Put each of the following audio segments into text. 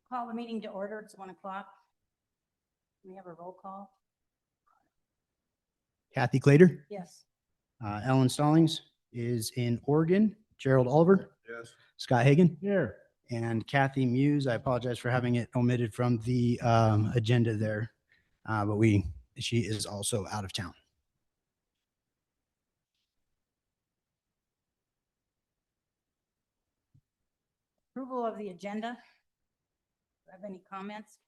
Call the meeting to order. It's 1 o'clock. We have a roll call. Kathy Clater. Yes. Ellen Stallings is in Oregon. Gerald Oliver. Yes. Scott Hagan. Here. And Kathy Muse. I apologize for having it omitted from the agenda there, but she is also out of town. Approval of the agenda. Do you have any comments?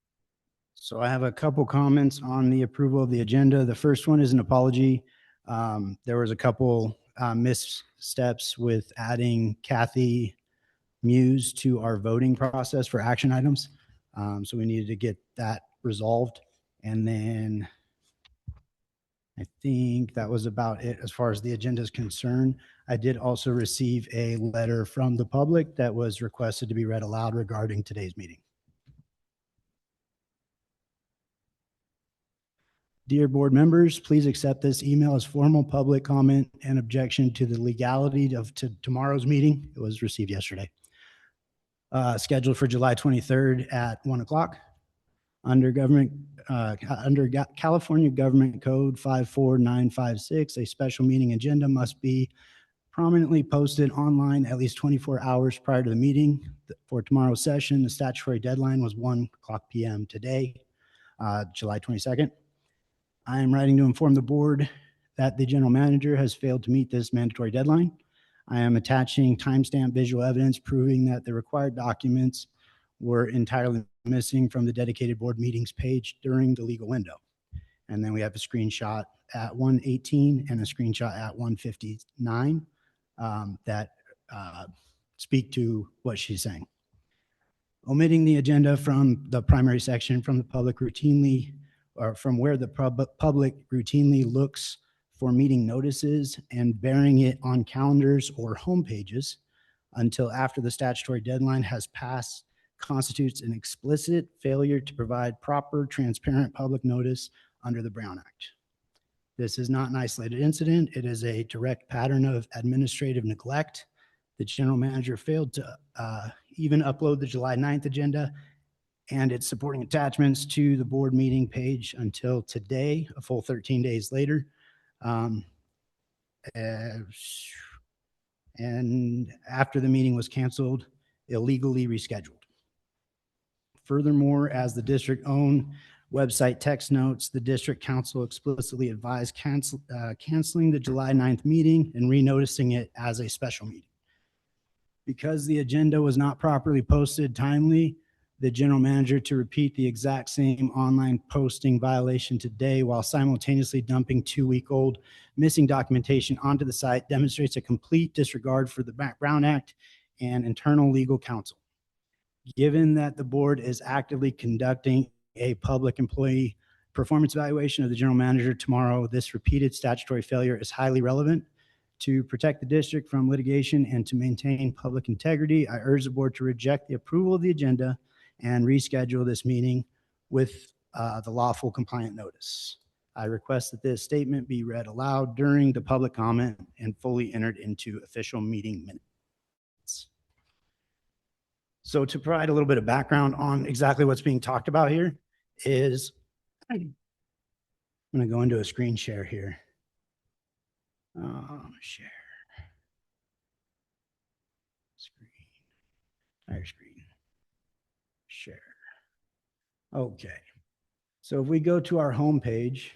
So I have a couple comments on the approval of the agenda. The first one is an apology. There was a couple missteps with adding Kathy Muse to our voting process for action items. So we needed to get that resolved. And then I think that was about it as far as the agenda is concerned. I did also receive a letter from the public that was requested to be read aloud regarding today's meeting. Dear board members, please accept this email as formal public comment and objection to the legality of tomorrow's meeting. It was received yesterday. Scheduled for July 23rd at 1 o'clock. Under California Government Code 54956, a special meeting agenda must be prominently posted online at least 24 hours prior to the meeting. For tomorrow's session, the statutory deadline was 1 p.m. today, July 22nd. I am writing to inform the board that the general manager has failed to meet this mandatory deadline. I am attaching timestamp visual evidence proving that the required documents were entirely missing from the dedicated board meetings page during the legal window. And then we have a screenshot at 1:18 and a screenshot at 1:59 that speak to what she's saying. Omitting the agenda from the primary section from the public routinely, or from where the public routinely looks for meeting notices and bearing it on calendars or home pages until after the statutory deadline has passed constitutes an explicit failure to provide proper, transparent public notice under the Brown Act. This is not an isolated incident. It is a direct pattern of administrative neglect. The general manager failed to even upload the July 9th agenda and its supporting attachments to the board meeting page until today, a full 13 days later. And after the meeting was canceled, illegally rescheduled. Furthermore, as the district-owned website text notes, the district council explicitly advised canceling the July 9th meeting and renoticing it as a special meeting. Because the agenda was not properly posted timely, the general manager to repeat the exact same online posting violation today while simultaneously dumping 2-week-old missing documentation onto the site demonstrates a complete disregard for the Brown Act and internal legal counsel. Given that the board is actively conducting a public employee performance evaluation of the general manager tomorrow, this repeated statutory failure is highly relevant. To protect the district from litigation and to maintain public integrity, I urge the board to reject the approval of the agenda and reschedule this meeting with the lawful compliant notice. I request that this statement be read aloud during the public comment and fully entered into official meeting minutes. So to provide a little bit of background on exactly what's being talked about here is, I'm going to go into a screen share here. Share. Screen. Entire screen. Share. Okay. So if we go to our home page,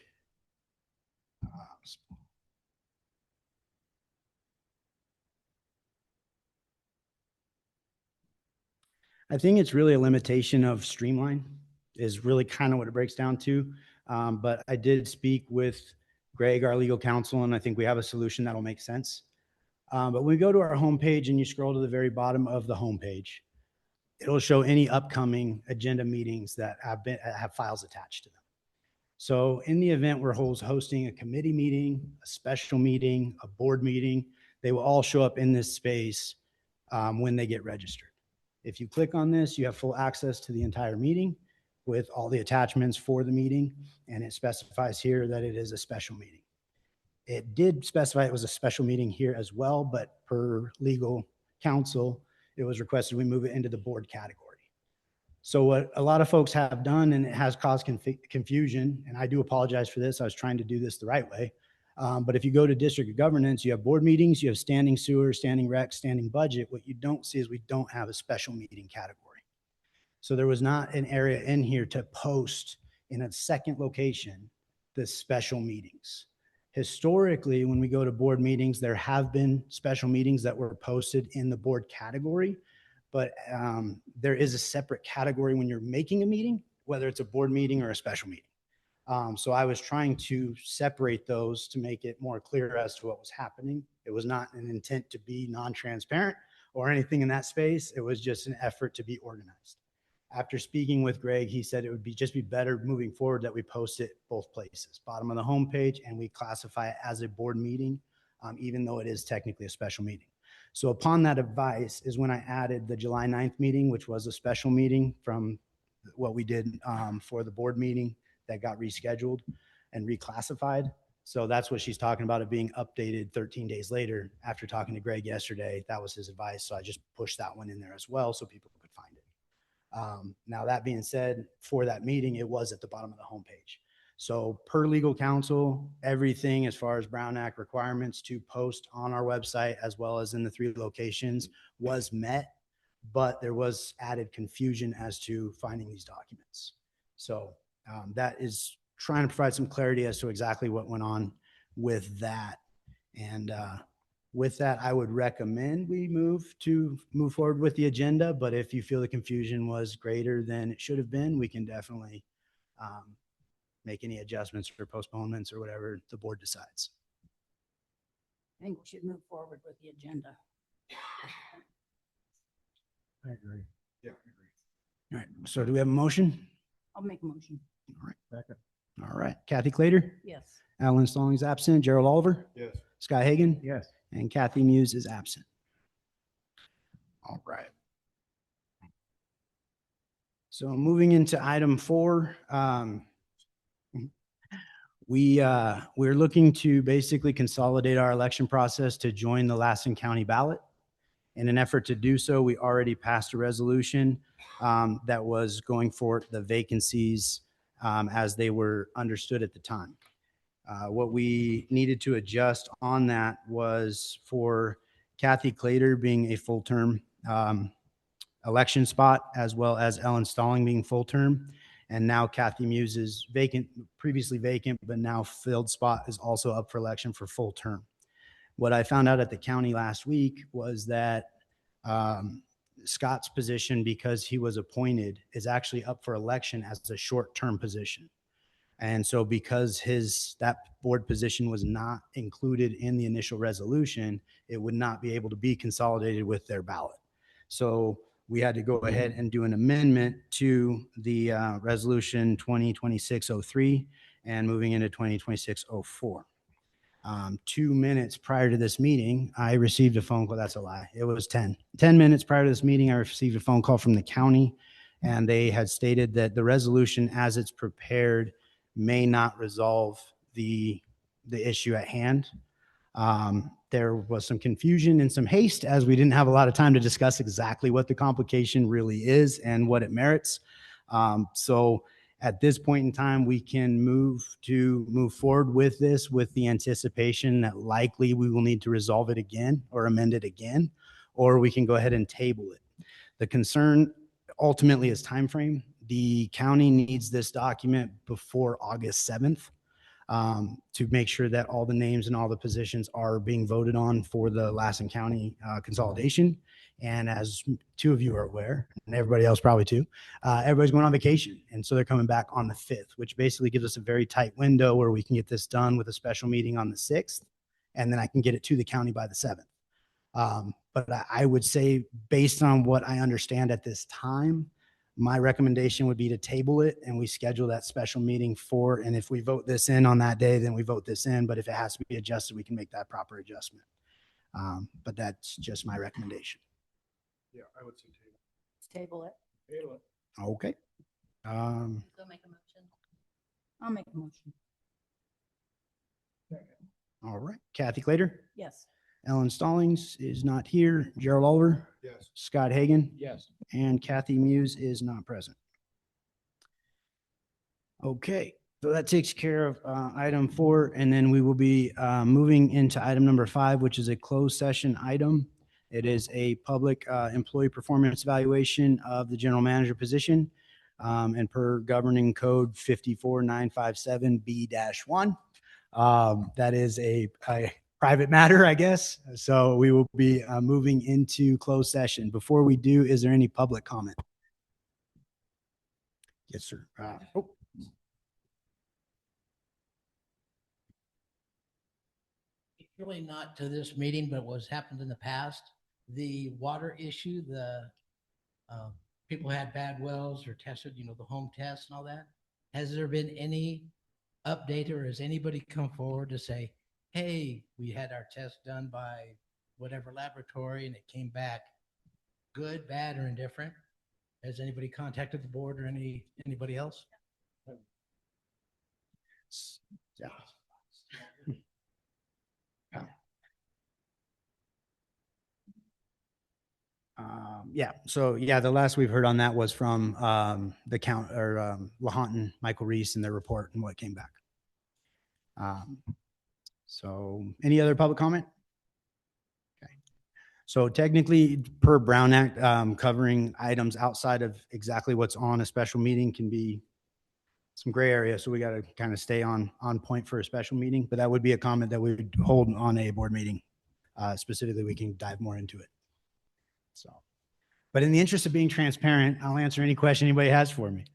I think it's really a limitation of Streamline is really kind of what it breaks down to. But I did speak with Greg, our legal counsel, and I think we have a solution that'll make sense. But when we go to our homepage and you scroll to the very bottom of the homepage, it'll show any upcoming agenda meetings that have files attached to them. So in the event we're hosting a committee meeting, a special meeting, a board meeting, they will all show up in this space when they get registered. If you click on this, you have full access to the entire meeting with all the attachments for the meeting, and it specifies here that it is a special meeting. It did specify it was a special meeting here as well, but per legal counsel, it was requested we move it into the board category. So what a lot of folks have done, and it has caused confusion, and I do apologize for this. I was trying to do this the right way. But if you go to district governance, you have board meetings, you have standing sewer, standing rec, standing budget. What you don't see is we don't have a special meeting category. So there was not an area in here to post in a second location the special meetings. Historically, when we go to board meetings, there have been special meetings that were posted in the board category, but there is a separate category when you're making a meeting, whether it's a board meeting or a special meeting. So I was trying to separate those to make it more clear as to what was happening. It was not an intent to be non-transparent or anything in that space. It was just an effort to be organized. After speaking with Greg, he said it would just be better moving forward that we post it both places, bottom of the homepage, and we classify it as a board meeting, even though it is technically a special meeting. So upon that advice is when I added the July 9th meeting, which was a special meeting from what we did for the board meeting that got rescheduled and reclassified. So that's what she's talking about, it being updated 13 days later. After talking to Greg yesterday, that was his advice. So I just pushed that one in there as well so people could find it. Now that being said, for that meeting, it was at the bottom of the homepage. So per legal counsel, everything as far as Brown Act requirements to post on our website, as well as in the 3 locations, was met, but there was added confusion as to finding these documents. So that is trying to provide some clarity as to exactly what went on with that. And with that, I would recommend we move forward with the agenda, but if you feel the confusion was greater than it should have been, we can definitely make any adjustments or postponements or whatever the board decides. I think we should move forward with the agenda. I agree. Yeah, I agree. All right, so do we have a motion? I'll make a motion. All right. Second. All right, Kathy Clater, Yes. Alan Stallings absent, Gerald Oliver, Yes. Scott Hagan, Yes. and Kathy Muse is absent. All right. So moving into item 4, we're looking to basically consolidate our election process to join the Lassen County ballot. In an effort to do so, we already passed a resolution that was going for the vacancies as they were understood at the time. What we needed to adjust on that was for Kathy Clater being a full-term election spot, as well as Ellen Stalling being full-term. And now Kathy Muse is vacant, previously vacant, but now filled spot is also up for election for full term. What I found out at the county last week was that Scott's position, because he was appointed, is actually up for election as a short-term position. And so because that board position was not included in the initial resolution, it would not be able to be consolidated with their ballot. So we had to go ahead and do an amendment to the resolution 2026-03 and moving into 2026-04. 2 minutes prior to this meeting, I received a phone call. That's a lie. It was 10 minutes prior to this meeting. I received a phone call from the county, and they had stated that the resolution as it's prepared may not resolve the issue at hand. There was some confusion and some haste as we didn't have a lot of time to discuss exactly what the complication really is and what it merits. So at this point in time, we can move forward with this with the anticipation that likely we will need to resolve it again or amend it again, or we can go ahead and table it. The concern ultimately is time frame. The county needs this document before August 7th. To make sure that all the names and all the positions are being voted on for the Lassen County consolidation. And as 2 of you are aware, and everybody else probably too, everybody's going on vacation. And so they're coming back on the 5th, which basically gives us a very tight window where we can get this done with a special meeting on the 6th. And then I can get it to the county by the 7th. But I would say, based on what I understand at this time, my recommendation would be to table it and we schedule that special meeting and if we vote this in on that day, then we vote this in. But if it has to be adjusted, we can make that proper adjustment. But that's just my recommendation. Yeah, I would say table. Let's table it. Table it. Okay. Go make a motion. I'll make a motion. All right. Kathy Clater, Yes. Ellen Stallings is not here. Gerald Oliver, Yes. Scott Hagan, Yes. and Kathy Muse is not present. Okay, so that takes care of item 4, and then we will be moving into item number 5, which is a closed session item. It is a public employee performance evaluation of the general manager position, and per governing code 54957B-1. That is a private matter, I guess. So we will be moving into closed session. Before we do, is there any public comment? Yes, sir. Really not to this meeting, but what's happened in the past, the water issue, the people had bad wells or tested, the home tests and all that. Has there been any update, or has anybody come forward to say, hey, we had our test done by whatever laboratory and it came back good, bad, or indifferent? Has anybody contacted the board or anybody else? Yeah. The last we've heard on that was from the Lahontan, Michael Reese, and their report and what came back. So any other public comment? Okay. So technically, per Brown Act, covering items outside of exactly what's on a special meeting can be some gray area. So we got to kind of stay on point for a special meeting, but that would be a comment that we would hold on a board meeting. Specifically, we can dive more into it. So, but in the interest of being transparent, I'll answer any question anybody has for me.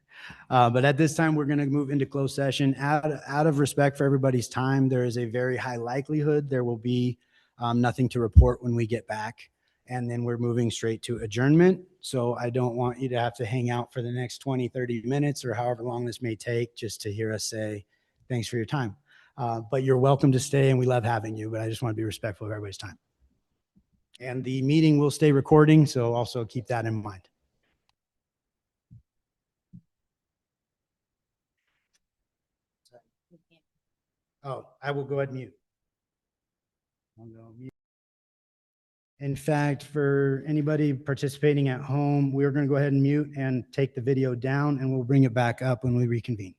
But at this time, we're going to move into closed session. Out of respect for everybody's time, there is a very high likelihood there will be nothing to report when we get back. And then we're moving straight to adjournment. So I don't want you to have to hang out for the next 20, 30 minutes or however long this may take just to hear us say, thanks for your time. But you're welcome to stay and we love having you, but I just want to be respectful of everybody's time. And the meeting will stay recording, so also keep that in mind. Oh, I will go ahead and mute. I'll go mute. In fact, for anybody participating at home, we're going to go ahead and mute and take the video down, and we'll bring it back up when we reconvene.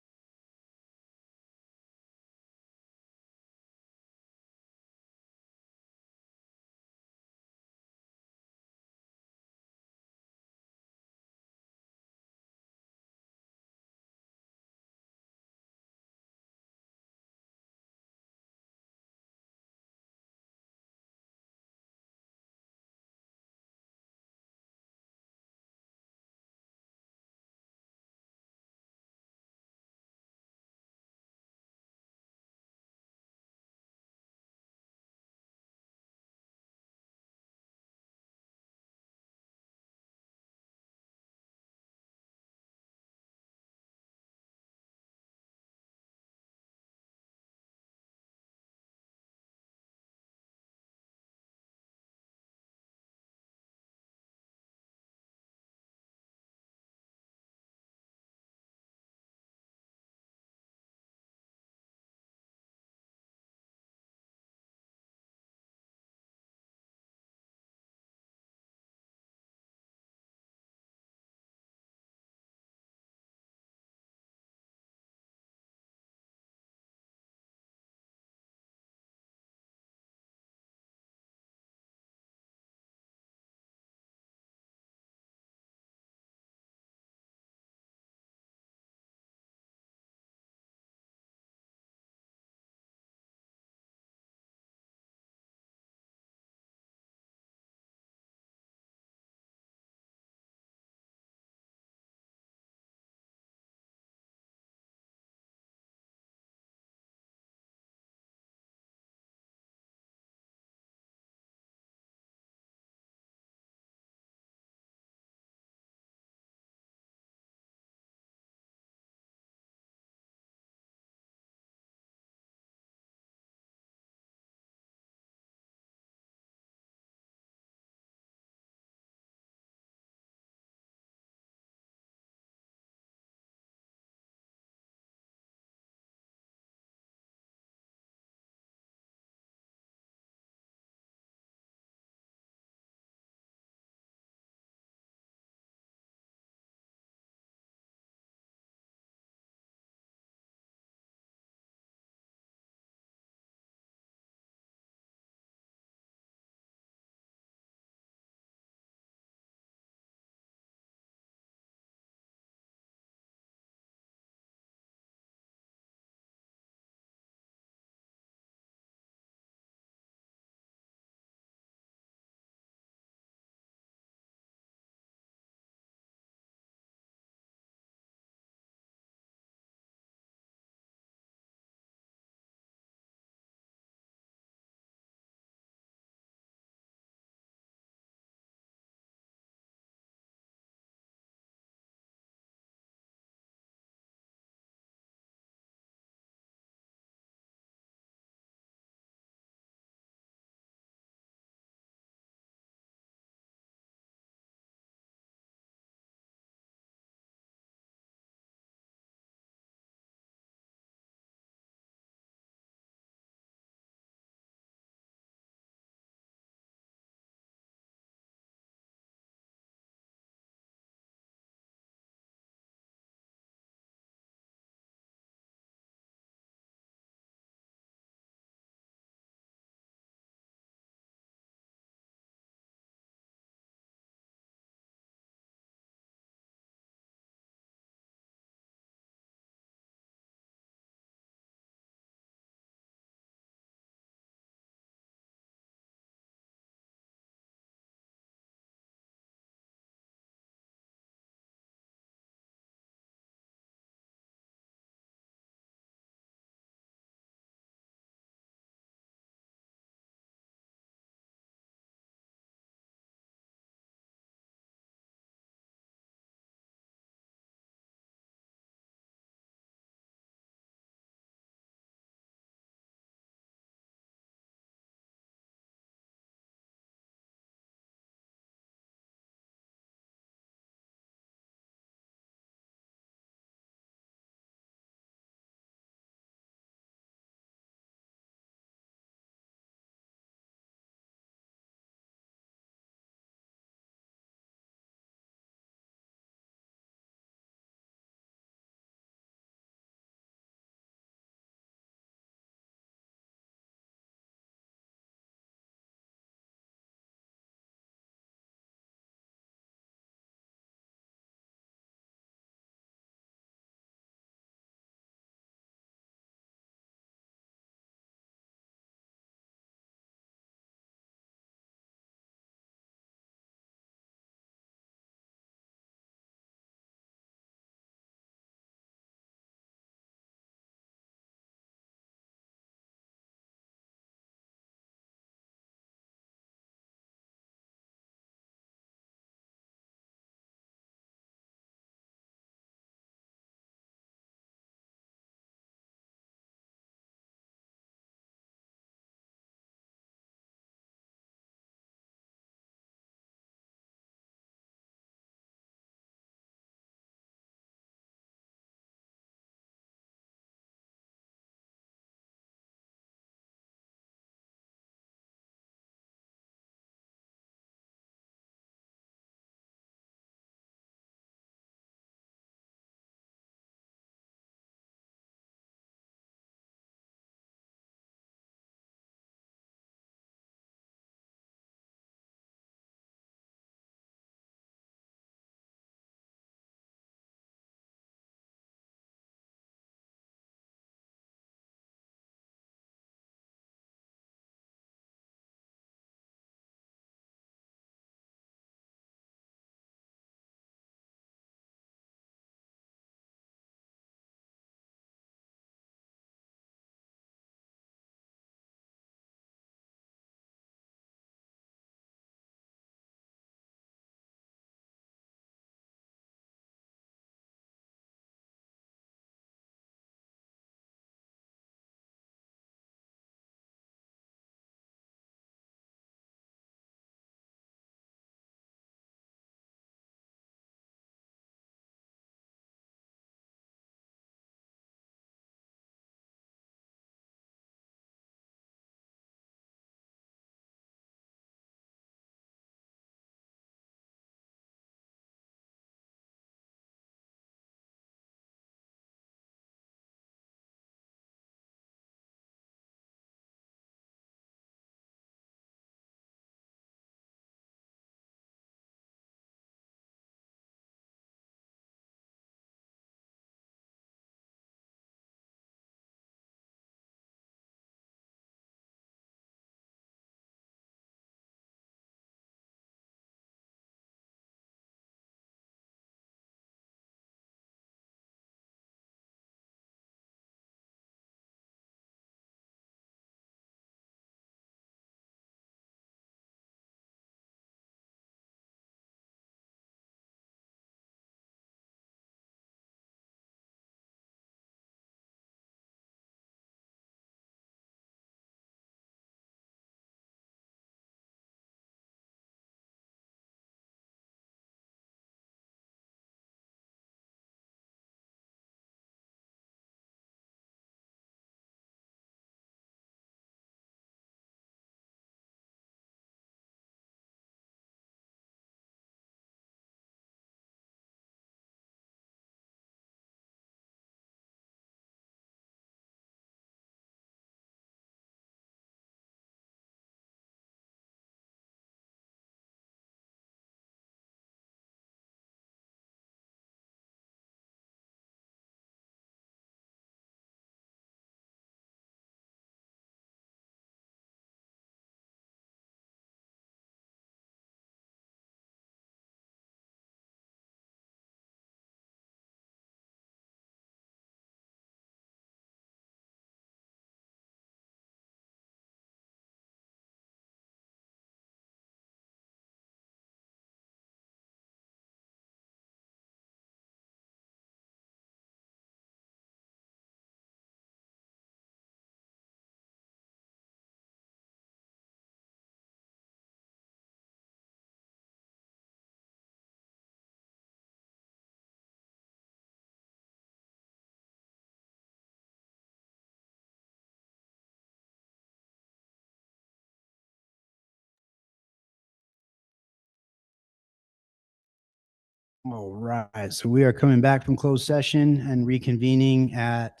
All right, so we are coming back from closed session and reconvening at,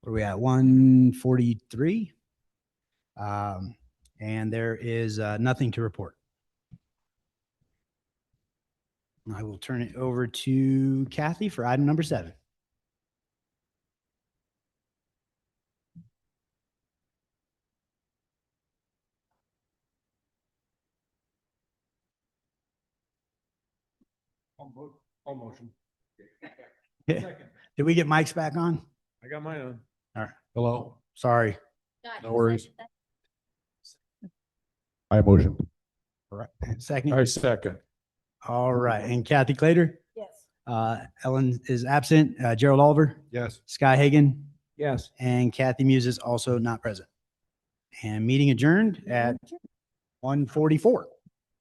where are we at, 1:43? And there is nothing to report. I will turn it over to Kathy for item number 7. All motion. Did we get mics back on? I got mine on. All right, Hello. sorry. Scott, No you worries. second I motion. All right, second. second. All right, and Kathy Clater? Yes. Ellen is absent. Gerald Oliver? Yes. Sky Hagan? Yes. And Kathy Muse is also not present. And meeting adjourned at 1:44.